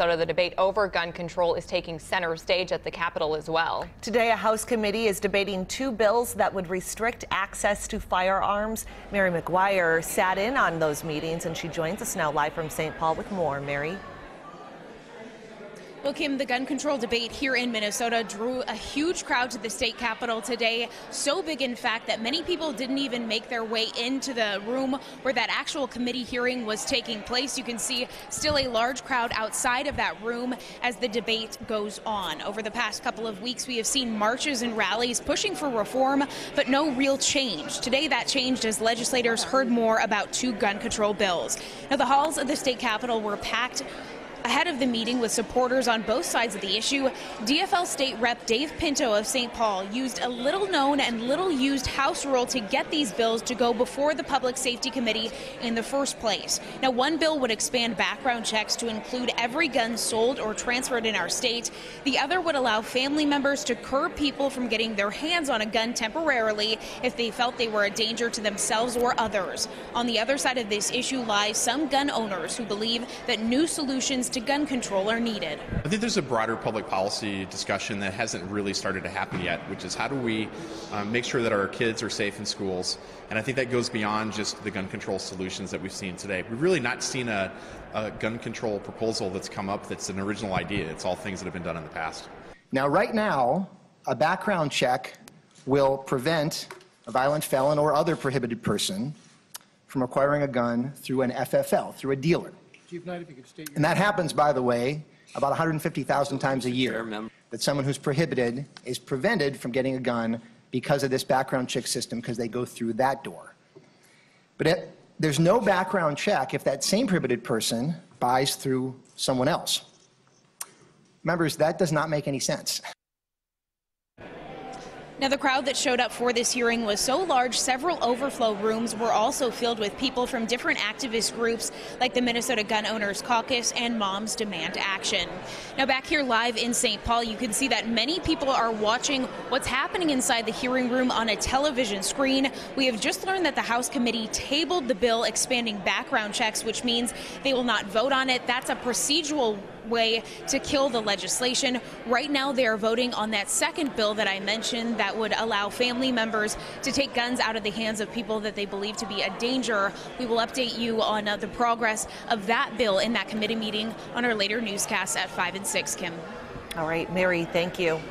So the debate over gun control is taking center stage at the Capitol as well. Today, a House committee is debating two bills that would restrict access to firearms. Mary McGuire sat in on those meetings, and she joins us now live from St. Paul with more. Mary? Well, Kim, the gun control debate here in Minnesota drew a huge crowd to the state capitol today. So big, in fact, that many people didn't even make their way into the room where that actual committee hearing was taking place. You can see still a large crowd outside of that room as the debate goes on. Over the past couple of weeks, we have seen marches and rallies pushing for reform, but no real change. Today, that changed as legislators heard more about two gun control bills. Now, the halls of the state capitol were packed ahead of the meeting with supporters on both sides of the issue. DFL State Rep Dave Pinto of St. Paul used a little-known and little-used House rule to get these bills to go before the Public Safety Committee in the first place. Now, one bill would expand background checks to include every gun sold or transferred in our state. The other would allow family members to curb people from getting their hands on a gun temporarily if they felt they were a danger to themselves or others. On the other side of this issue lies some gun owners who believe that new solutions to gun control are needed. I think there's a broader public policy discussion that hasn't really started to happen yet, which is how do we make sure that our kids are safe in schools? And I think that goes beyond just the gun control solutions that we've seen today. We've really not seen a gun control proposal that's come up that's an original idea. It's all things that have been done in the past. Now, right now, a background check will prevent a violent felon or other prohibited person from acquiring a gun through an FFL, through a dealer. And that happens, by the way, about 150,000 times a year, that someone who's prohibited is prevented from getting a gun because of this background check system, because they go through that door. But there's no background check if that same prohibited person buys through someone else. Members, that does not make any sense. Now, the crowd that showed up for this hearing was so large, several overflow rooms were also filled with people from different activist groups like the Minnesota Gun Owners Caucus and Moms Demand Action. Now, back here live in St. Paul, you can see that many people are watching what's happening inside the hearing room on a television screen. We have just learned that the House committee tabled the bill expanding background checks, which means they will not vote on it. That's a procedural way to kill the legislation. Right now, they are voting on that second bill that I mentioned that would allow family members to take guns out of the hands of people that they believe to be a danger. We will update you on the progress of that bill in that committee meeting on our later newscasts at 5 and 6, Kim. All right, Mary, thank you.